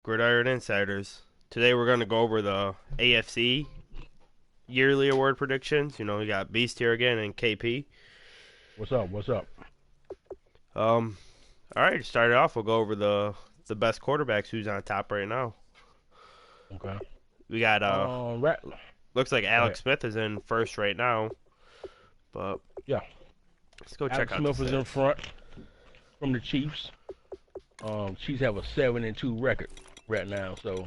Gridiron Insiders. Today we're going to go over the AFC yearly award predictions. We got Beast here again and KP. What's up? What's up? Um, all right, to start it off, we'll go over the best quarterbacks who's on top right now. Okay. We got Right. looks like Go ahead. Alex Smith is in first right now, but Yeah. let's go check Alex out the Smith is in stats. front from the Chiefs. Chiefs have a 7-2 record right now, so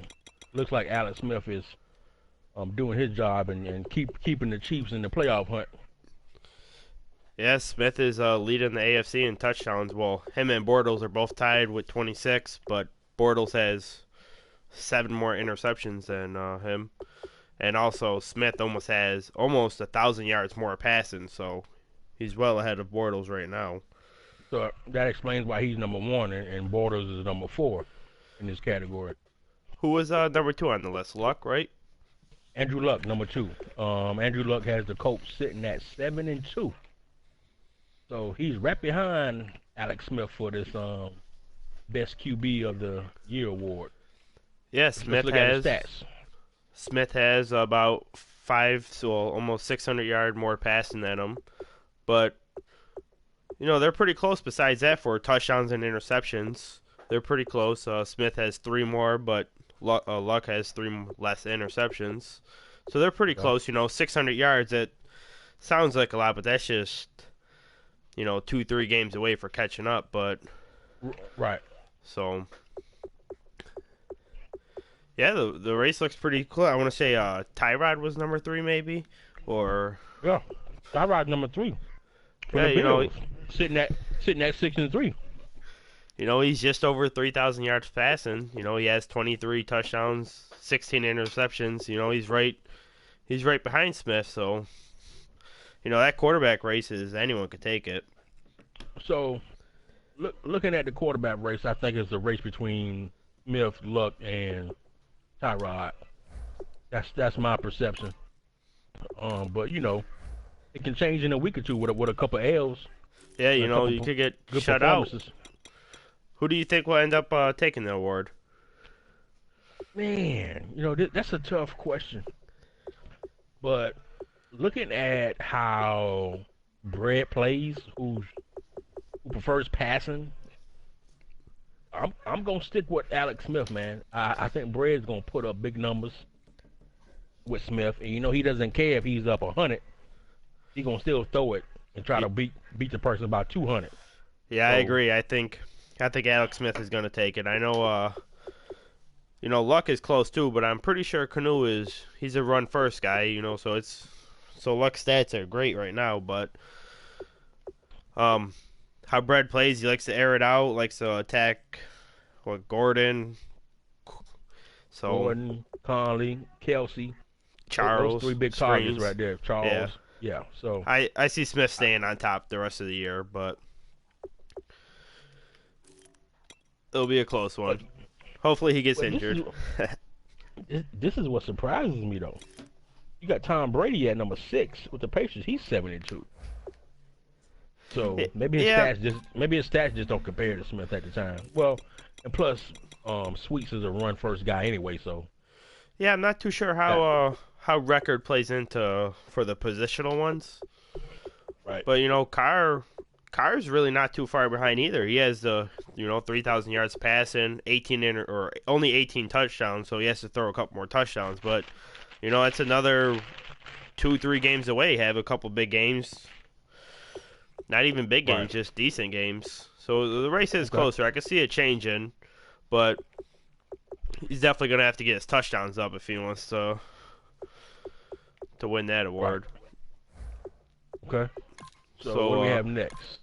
looks like Alex Smith is doing his job and keeping the Chiefs in the playoff hunt. Yeah, Smith is leading the AFC in touchdowns. Well, him and Bortles are both tied with 26, but Bortles has 7 more interceptions than him. And also, Smith almost has almost 1,000 yards more passing, so he's well ahead of Bortles right now. So that explains why he's number one and Borders is number four in this category. Who was number 2 on the list? Luck, right? Andrew Luck, number two. Andrew Luck has the Colts sitting at 7-2. So he's right behind Alex Smith for this best QB of the year award. Yeah, Let's look at his stats. Smith has about so almost 600 yard more passing than him, but they're pretty close. Besides that, for touchdowns and interceptions, they're pretty close. Smith has 3 more, but Luck has less interceptions, so they're pretty Okay. close. 600 yards. It sounds like a lot, but that's just 2-3 games away for catching up. But Right. so yeah, the race looks pretty cool. I want to say Tyrod was number 3 maybe, or Yeah. Tyrod number three from yeah, the Bills, sitting at 6-3. he's just over 3,000 yards passing. He has 23 touchdowns, 16 interceptions. He's right behind Smith. So that quarterback race is anyone could take it. So looking at the quarterback race, I think it's a race between Smith, Luck, and Tyrod. That's my perception. But it can change in a week or two with a couple L's Yeah, and a couple you could get good shut out. performances. Who do you think will end up taking the award? Man, that's a tough question. But looking at how Brett plays, who prefers passing, I'm gonna stick with Alex Smith, man. I think Brett's gonna put up big numbers with Smith, and he doesn't care if he's up 100. He's gonna still throw it and try to beat the person by 200. Yeah, I So agree. I think Alex Smith is going to take it. I know Luck is close too, but I'm pretty sure he's a run first guy, so Luck's stats are great right now, but how Brett plays, he likes to air it out, likes to attack Gordon, so Gordon, Conley, Kelsey, those Charles three big targets screens. right there. Yeah. Charles, yeah. So I see Smith staying on top the rest of the year, but it'll be a close but one. Hopefully he gets but this is injured. this is what surprises me though. You got Tom Brady at number 6 with the Patriots. He's 7-2. So Yeah, maybe his stats just don't compare to Smith at the time. Well, and plus, Sweets is a run first guy anyway. So yeah, I'm not too sure that how record plays into for the positional ones, right, but Carr's really not too far behind either. He has the 3,000 yards passing, or only 18 touchdowns, so he has to throw a couple more touchdowns. But that's another 2-3 games away. Have a couple big games, not even big right, games, just decent games. So the race is okay, closer. I can see it changing, but he's definitely gonna have to get his touchdowns up if he wants to win that right, award. okay. So what do we So have next?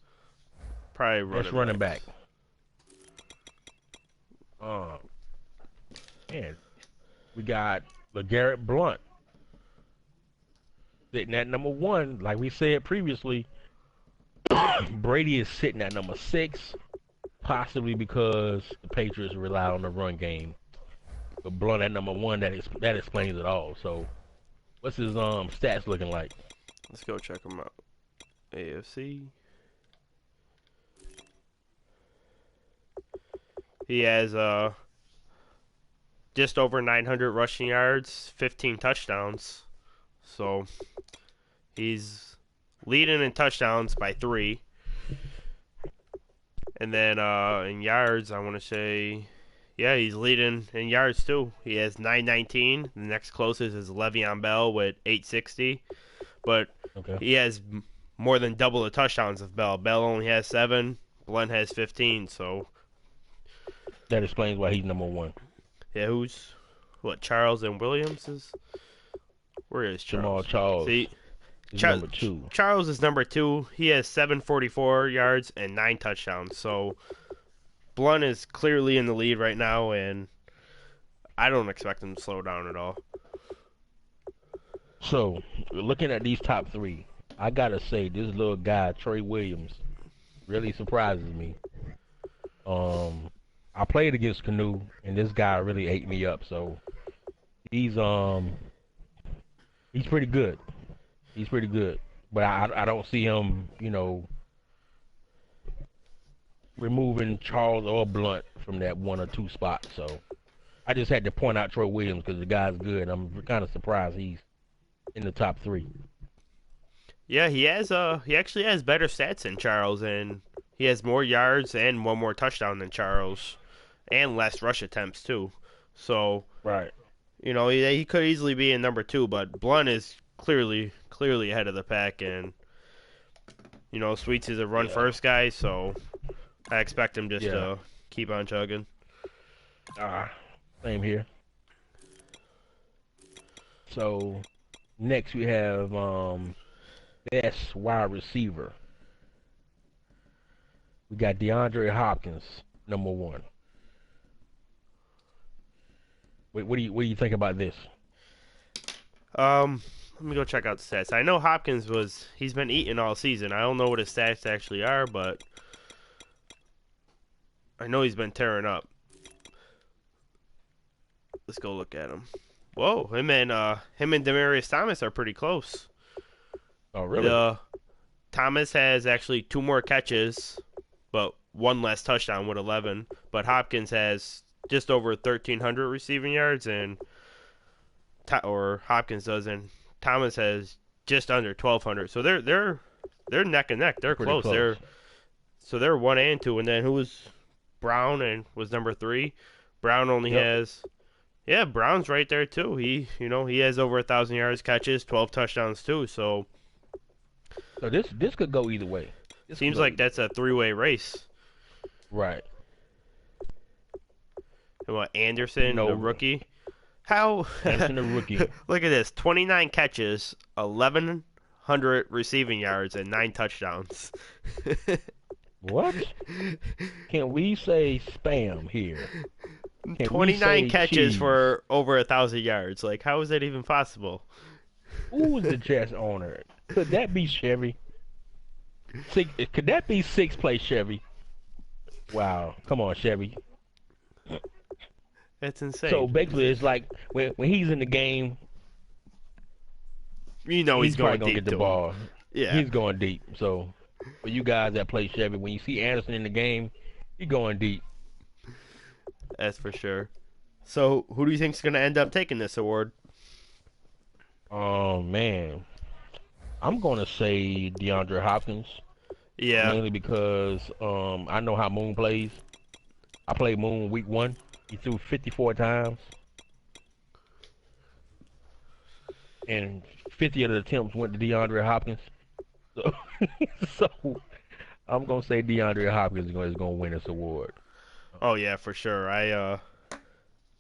probably Next running running backs. back. Uh, man, we got LeGarrette Blunt sitting at number 1. Like we said previously, Brady is sitting at number 6, possibly because the Patriots rely on the run game. But Blunt at number 1, that explains it all. So, what's his stats looking like? Let's go check him out. AFC. He has just over 900 rushing yards, 15 touchdowns. So he's leading in touchdowns by 3. And then in yards, I want to say, yeah, he's leading in yards too. He has 919. The next closest is Le'Veon Bell with 860. But Okay. he has more than double the touchdowns of Bell. Bell only has 7. Blunt has 15. So That explains why he's number 1. yeah, who's what? Charles and Williams is. Where is Jamal Charles? Charles See, is number 2. Charles is number 2. He has 744 yards and 9 touchdowns. So Blunt is clearly in the lead right now, and I don't expect him to slow down at all. So, looking at these top 3, I gotta say this little guy Trey Williams really surprises me. I played against Canoe, and this guy really ate me up. So he's pretty good. He's pretty good, but I don't see him, removing Charles or Blunt from that 1 or 2 spot. So I just had to point out Troy Williams because the guy's good. I'm kind of surprised he's in the top 3. Yeah, he actually has better stats than Charles, and he has more yards and 1 more touchdown than Charles, and less rush attempts too. So Right. he could easily be in number 2, but Blunt is clearly ahead of the pack, and Sweets is a run first guy, so I expect him just to keep on chugging. Same here. So next we have best wide receiver. We got DeAndre Hopkins, number 1. What do you think about this? Let me go check out the stats. I know Hopkins he's been eating all season. I don't know what his stats actually are, but I know he's been tearing up. Let's go look at him. Whoa, him and Demaryius Thomas are pretty close. Oh, really? Thomas has actually 2 more catches, but 1 less touchdown with 11. But Hopkins has just over 1,300 receiving yards, Hopkins does, and Thomas has just under 1,200. So they're neck and neck. They're close. They're 1 and 2. And then who was Brown and was number 3? Brown only has. Yeah, Brown's right there too. He has over 1,000 yards, catches, 12 touchdowns too. So this could go either way. Seems like that's a 3-way race. Right. And what, Anderson, the rookie? How? Anderson, the rookie. Look at this: 29 catches, 1,100 receiving yards, and 9 touchdowns. What? Can we say spam here? 29 catches cheese? For over 1,000 yards. Like, how is that even possible? Who's the Jets owner? Could that be Chevy? Could that be 6th place Chevy? Wow. Come on, Chevy. That's insane. So basically, it's like when he's in the game, he's probably going gonna deep get the ball. Yeah, he's going deep. So for you guys that play Chevy, when you see Anderson in the game, he's going deep. That's for sure. So who do you think's going to end up taking this award? Oh man, I'm gonna say DeAndre Hopkins. Yeah. Mainly because I know how Moon plays. I played Moon week 1. He threw 54 times. And 50 of the attempts went to DeAndre Hopkins. So I'm going to say DeAndre Hopkins is going to win this award. Oh, yeah, for sure.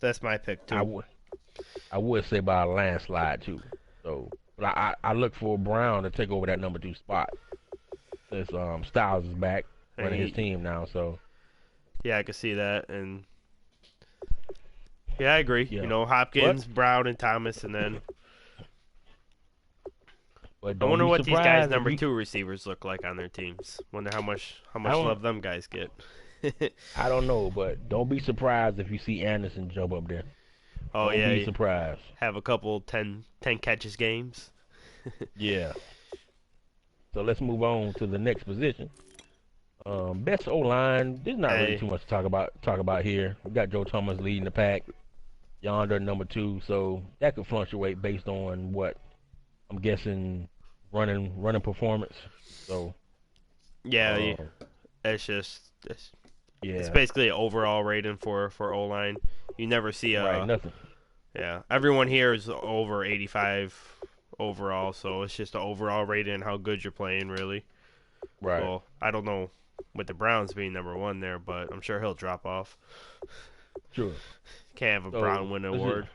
That's my pick, too. I would say by a landslide, too. So, but I look for Brown to take over that number 2 spot. Since Styles is back running his team now, so yeah, I can see that, and yeah, I agree. Yeah. Hopkins, Brown, and Thomas, and then I wonder what these guys' number 2 receivers look like on their teams. Wonder how much love them guys get. I don't know, but don't be surprised if you see Anderson jump up there. Oh, yeah, don't be surprised. Have a couple 10 catches games. Yeah. So let's move on to the next position. Best O-line. There's not really too much to talk about here. We got Joe Thomas leading the pack. yonder number 2. So that could fluctuate based on what I'm guessing running performance. So Yeah, um, it's just it's yeah, basically an overall rating for O line. You never see right, a nothing. yeah. Everyone here is over 85 overall, so it's just an overall rating and how good you're playing, really. Right, Well, I don't know with the Browns being number one there, but I'm sure he'll drop off. sure. Can't have a So Brown win let's award.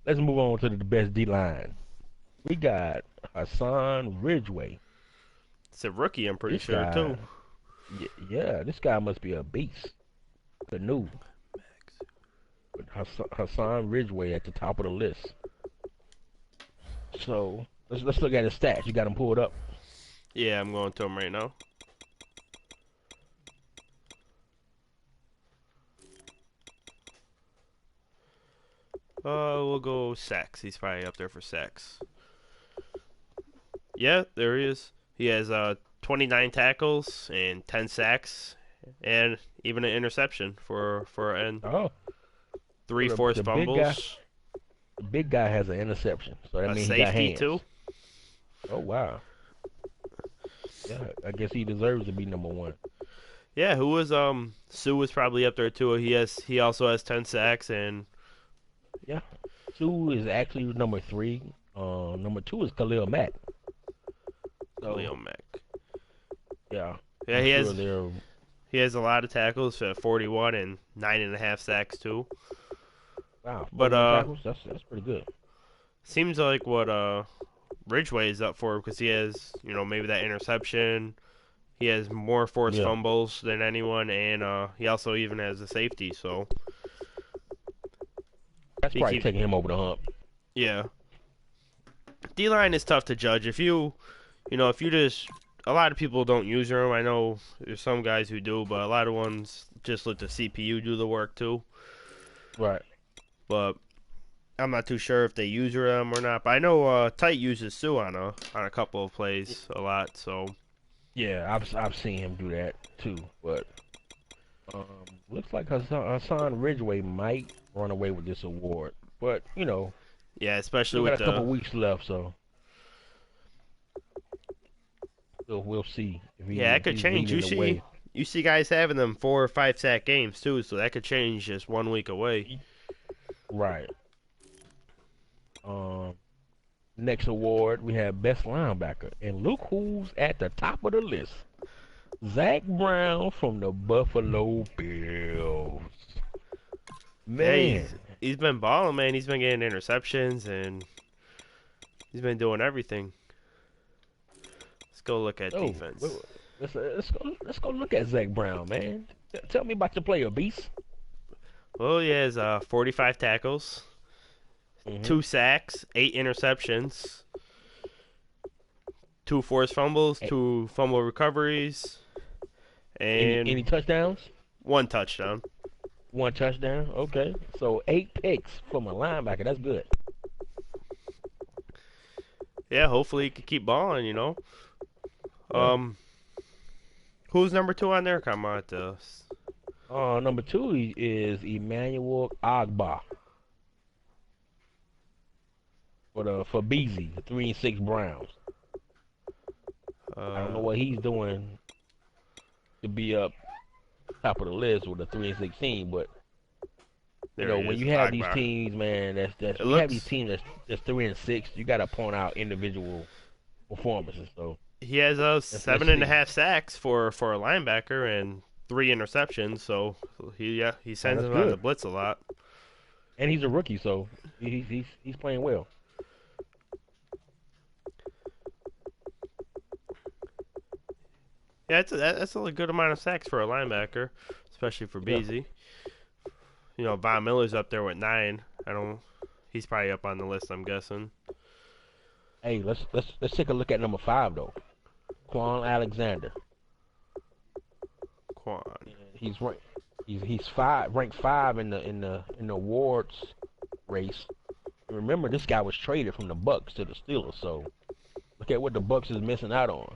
let's move on to the best D line. We got Hassan Ridgeway. It's a rookie, I'm pretty This sure guy, too. yeah, this guy must be a beast. Canoe. With Hassan Ridgeway at the top of the list. So let's look at his stats. You got him pulled up. Yeah, I'm going to him right now. We'll go sacks. He's probably up there for sacks. Yeah, there he is. He has 29 tackles and 10 sacks, and even an interception and Oh, three so forced fumbles, the big guy has an interception. So that a means he got safety hands. too. Oh wow. Yeah, I guess he deserves to be number 1. Yeah, who was Sue was probably up there too. He also has 10 sacks and Yeah. Sue is actually number 3. Number 2 is Khalil Mack. Khalil So Mack. yeah, Yeah, I'm sure they're he has a lot of tackles, 41 and 9.5 sacks too. wow. But 41 tackles. That's pretty good. seems like what Ridgeway is up for because he has maybe that interception. He has more forced Yeah, fumbles than anyone, and he also even has a safety. So that's he probably keep taking him over the hump. yeah. D line is tough to judge. If you just a lot of people don't use them. I know there's some guys who do, but a lot of ones just let the CPU do the work too. Right. But I'm not too sure if they use them or not. But I know Tight uses Sue on a couple of plays a lot. So Yeah, I've seen him do that too. But looks like Hassan Ridgeway might run away with this award. But yeah, especially still got with a couple the weeks left, so we'll see yeah, it if could he's change. leading the way. You see guys having them 4 or 5 sack games too, so that could change just 1 week away. Right. Um, Next award we have best linebacker, and look who's at the top of the list. Zach Brown from the Buffalo Bills. Yeah, Man, he's been balling, man. He's been getting interceptions and he's been doing everything. Let's go look at oh, defense. let's go look at Zach Brown, man. Tell me about your player, Beast. Well, he has 45 tackles, Hmm 2 sacks, 8 interceptions, 2 forced fumbles, 2 fumble recoveries, and Any touchdowns? 1 touchdown. 1 touchdown. Okay, so 8 picks from a linebacker. That's good. Yeah, hopefully he can keep balling. Yeah. Um, who's number 2 on there? Come on, Number 2 is Emmanuel Agba for BZ, the 3-6 Browns. I don't know what he's doing to be up top of the list with a 3-6 team, but there he when is, you have these Agba. teams, man, It you have these looks teams that's 3-6, you got to point out individual performances. So he has let's seven and a see. half sacks for a linebacker and 3 interceptions. So he Oh, sends that's him on the good. blitz a lot. And he's a rookie, so he's playing well. Yeah, that's a good amount of sacks for a linebacker, especially for Yeah. Beasley. Von Miller's up there with 9. I don't. He's probably up on the list, I'm guessing. Hey, let's take a look at number 5 though. Quan Alexander. Quan. He's ranked. Ranked 5 in the awards race. And remember, this guy was traded from the Bucks to the Steelers, so look at what the Bucks is missing out on.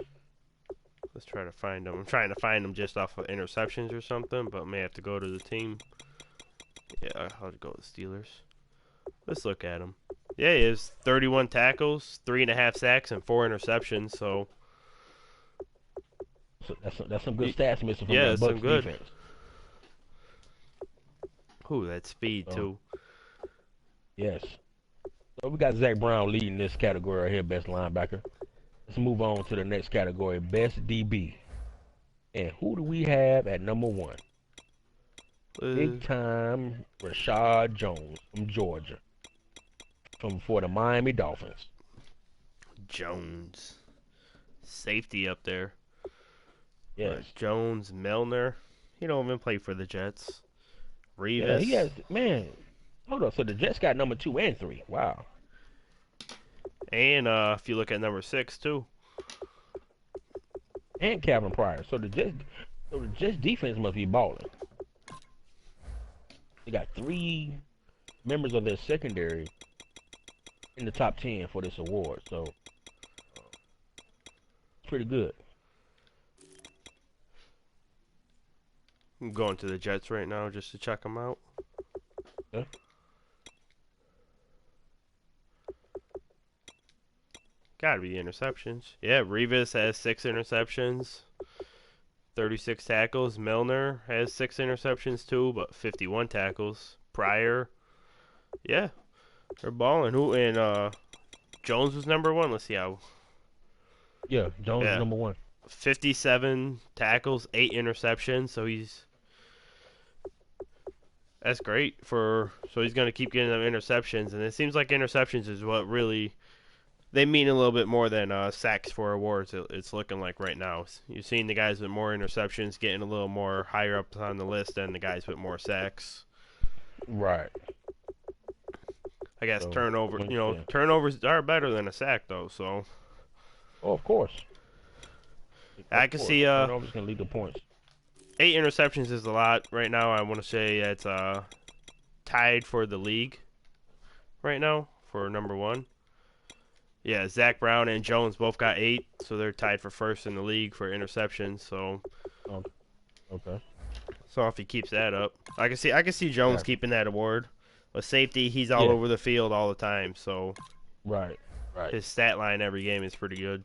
Let's try to find him. I'm trying to find him just off of interceptions or something, but may have to go to the team. Yeah. I'll go with Steelers. Let's look at him. Yeah, he has 31 tackles, 3.5 sacks, and 4 interceptions. So that's some good stats missing from yeah, that that's some Bucks good. defense. Ooh, that speed too. Yes. So we got Zach Brown leading this category right here, best linebacker. Let's move on to the next category, best DB. And who do we have at number 1? Big time Rashad Jones from Georgia, for the Miami Dolphins. Jones, safety up there. Yes. Jones, Milner. He don't even play for the Jets. Revis. Yeah, he has. Man, hold on. So the Jets got number 2 and 3. Wow. And if you look at number 6 too. And Calvin Pryor. So the Jets defense must be balling. They got 3 members of their secondary in the top 10 for this award. So it's pretty good. I'm going to the Jets right now just to check them out. Yeah. Gotta be interceptions. Yeah, Revis has 6 interceptions, 36 tackles. Milner has 6 interceptions too, but 51 tackles. Pryor, yeah, they're balling. Who and Jones was number 1. Let's see how. Yeah, Jones is number 1. 57 tackles, 8 interceptions. So that's great so he's gonna keep getting them interceptions, and it seems like interceptions is what really. They mean a little bit more than sacks for awards. It's looking like right now. You're seeing the guys with more interceptions getting a little more higher up on the list than the guys with more sacks. Right. I guess turnovers are better than a sack though. So. Oh, of course. I can see turnovers can lead to points. 8 interceptions is a lot right now. I want to say it's tied for the league right now for number 1. Yeah, Zach Brown and Jones both got 8, so they're tied for first in the league for interceptions. So, okay. So if he keeps that up, I can see Jones keeping that award. With safety, he's all over the field all the time. So, right. His stat line every game is pretty good.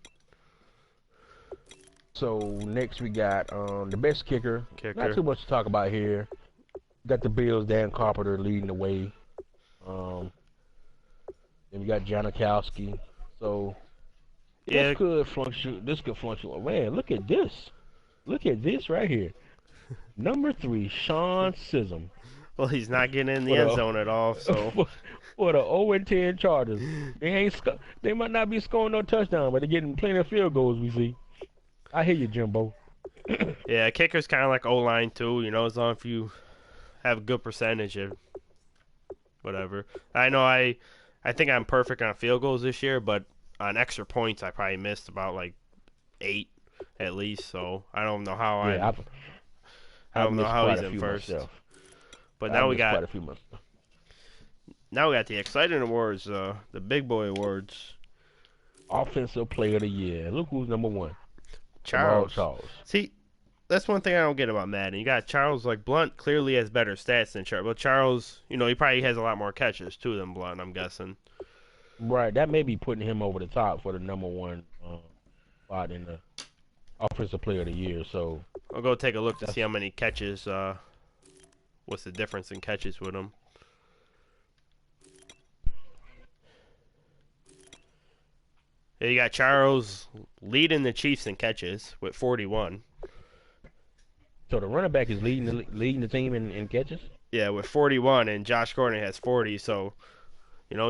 So next we got the best kicker. Not too much to talk about here. Got the Bills, Dan Carpenter leading the way. Then we got Janikowski. So this could fluctuate. Man, look at this. Look at this right here. Number 3, Sean Sism. Well, he's not getting in the end zone at all. So for the 0-10 Chargers, they might not be scoring no touchdown, but they're getting plenty of field goals. We see. I hear you, Jimbo. Yeah, kicker's kind of like O-line too. As long as you have a good percentage of whatever. I know I think I'm perfect on field goals this year, but on extra points I probably missed about like 8 at least. So I don't know how I don't know how he's in first. Myself. But now we got the exciting awards, the big boy awards. Offensive Player of the Year. Look who's number 1. Charles. See, that's one thing I don't get about Madden. You got Charles, like Blunt clearly has better stats than Charles. But Charles, he probably has a lot more catches too than Blunt, I'm guessing. Right, that may be putting him over the top for the number 1 spot in the Offensive Player of the Year. So I'll go take a look to see how many catches. What's the difference in catches with him? Yeah, you got Charles leading the Chiefs in catches with 41. So the running back is leading the team in catches? Yeah, with 41, and Josh Gordon has 40. So,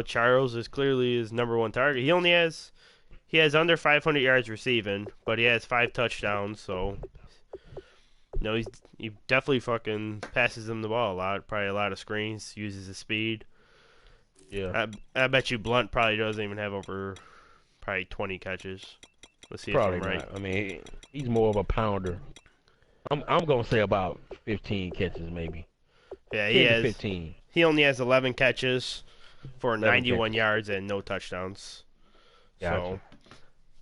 Charles is clearly his number 1 target. He has under 500 yards receiving, but he has 5 touchdowns. So, he definitely fucking passes him the ball a lot. Probably a lot of screens. Uses his speed. Yeah. I bet you Blunt probably doesn't even have over probably 20 catches. Let's see probably if I'm right. Not. I mean, he's more of a pounder. I'm gonna say about 15 catches maybe. Yeah, he has 15. He only has 11 catches for 91 yards and no touchdowns. Gotcha.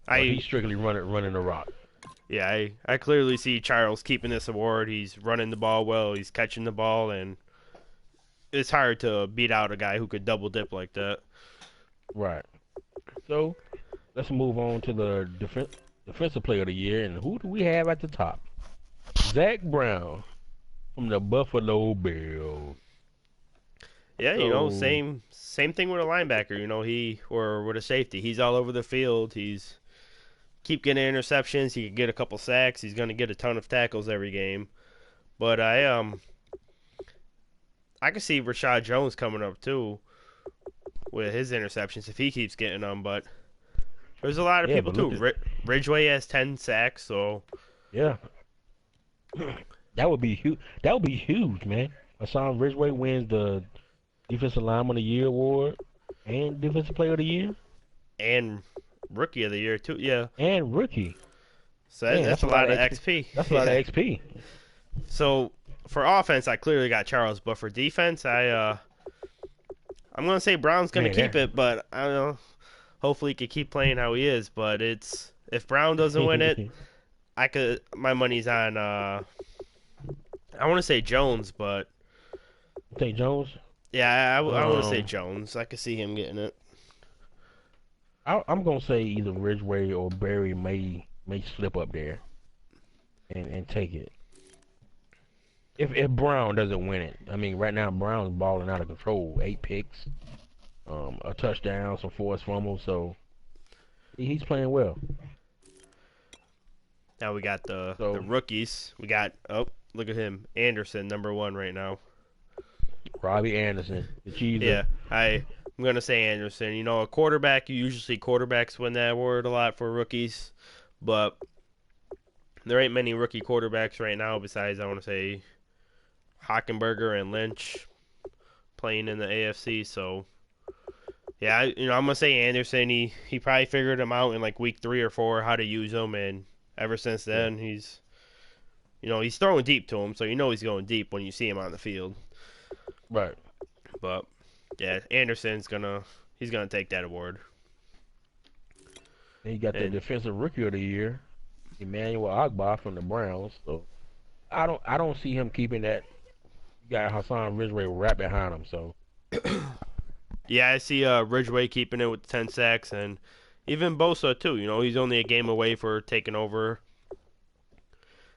So he's strictly running the rock. Yeah, I clearly see Charles keeping this award. He's running the ball well. He's catching the ball, and it's hard to beat out a guy who could double dip like that. Right. So let's move on to the defensive player of the year, and who do we have at the top? Zach Brown from the Buffalo Bills. Yeah, So same thing with a linebacker. He or with a safety. He's all over the field. He's keep getting interceptions. He could get a couple sacks. He's going to get a ton of tackles every game. But I can see Rashad Jones coming up too with his interceptions if he keeps getting them. But there's a lot of yeah, people but too. look at Ridgeway has 10 sacks, so yeah, that would be huge. That would be huge, man. Hassan Ridgeway wins the Defensive Lineman of the Year award and Defensive Player of the Year and Rookie of the Year too. Yeah, and Rookie. so Man, that's a lot of XP. That's a lot of XP. So for offense, I clearly got Charles, but for defense, I'm gonna say Brown's gonna Man, keep it, but I don't know. Hopefully, he can keep playing how he is. But if Brown doesn't win it, my money's on. I want to say Jones, but Say Jones. yeah, I want to say Um, Jones. I could see him getting it. I'm gonna say either Ridgeway or Barry may slip up there and take it. If Brown doesn't win it, I mean, right now Brown's balling out of control. 8 picks, a touchdown, some forced fumbles, so he's playing well. Now we got the So rookies. We got look at him, Anderson, #1 right now. Robbie Anderson, the cheeser. Yeah, I'm gonna say Anderson. A quarterback. You usually see quarterbacks win that award a lot for rookies, but there ain't many rookie quarterbacks right now. Besides, I want to say Hockenberger and Lynch playing in the AFC. So yeah, I'm gonna say Anderson. He probably figured him out in like week 3 or 4 how to use him, and ever since then he's throwing deep to him. So he's going deep when you see him on the field. Right. But yeah, Anderson's he's gonna take that award. Then you got the And defensive rookie of the year, Emmanuel Ogbah from the Browns. So I don't see him keeping that. You got Hassan Ridgeway right behind him. So yeah, I see Ridgeway keeping it with 10 sacks, and even Bosa too. He's only a game away for taking over.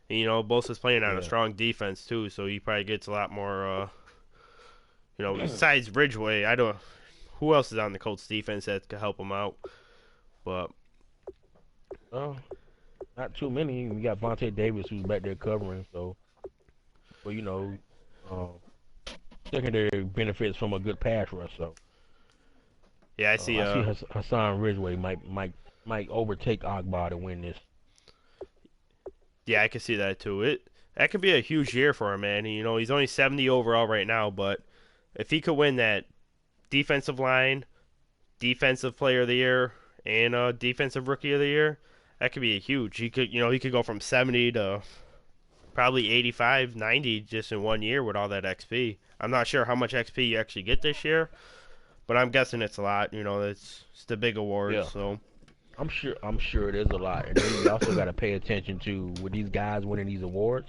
And, Bosa's playing on a yeah, strong defense too, so he probably gets a lot more. Besides Ridgeway, I don't. Who else is on the Colts defense that could help him out? But well, not too many. We got Vontae Davis who's back there covering. So, but um, secondary benefits from a good pass rush. So yeah, I see. I see Hassan Ridgeway might overtake Ogbah to win this. Yeah, I can see that too. That could be a huge year for him, man. He's only 70 overall right now, but if he could win that defensive line, defensive player of the year, and defensive rookie of the year, that could be a huge. He could go from 70 to probably 85, 90 just in one year with all that XP. I'm not sure how much XP you actually get this year, but I'm guessing it's a lot. It's the big award, Yeah. so I'm sure it is a lot, and then you also got to pay attention to with these guys winning these awards,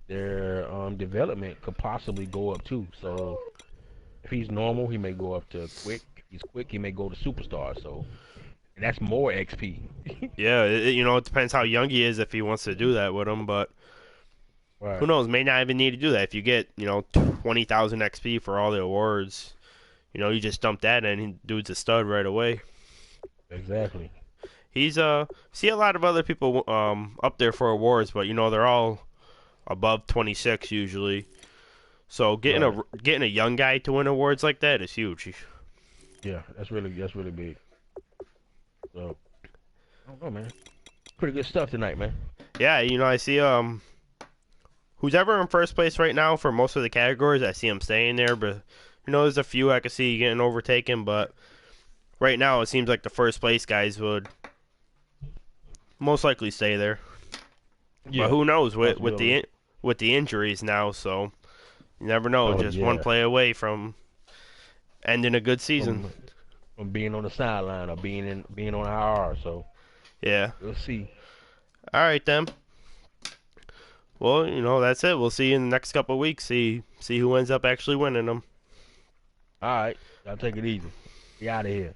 their development could possibly go up too. So if he's normal, he may go up to quick. If he's quick, he may go to superstar. So and that's more XP. yeah, it depends how young he is if he wants to do that with him, but who Right. knows? May not even need to do that. If you get 20,000 XP for all the awards, you just dump that in, and dude's a stud right away. Exactly. He's see a lot of other people up there for awards, but they're all above 26 usually. So Right. getting a young guy to win awards like that is huge. Yeah, that's really big. So I don't know, man. Pretty good stuff tonight, man. Yeah, I see who's ever in first place right now for most of the categories, I see him staying there, but there's a few I could see getting overtaken, but right now it seems like the first place guys would most likely stay there. Yeah. But who knows with Possibility. the injuries now, so you never know. Oh Just one yeah. play away from ending a good season. From from being on the sideline or being on IR. So Yeah. we'll see. All right then. Well, that's it. We'll see you in the next couple of weeks. See who ends up actually winning them. All right, y'all take it easy. Be out of here.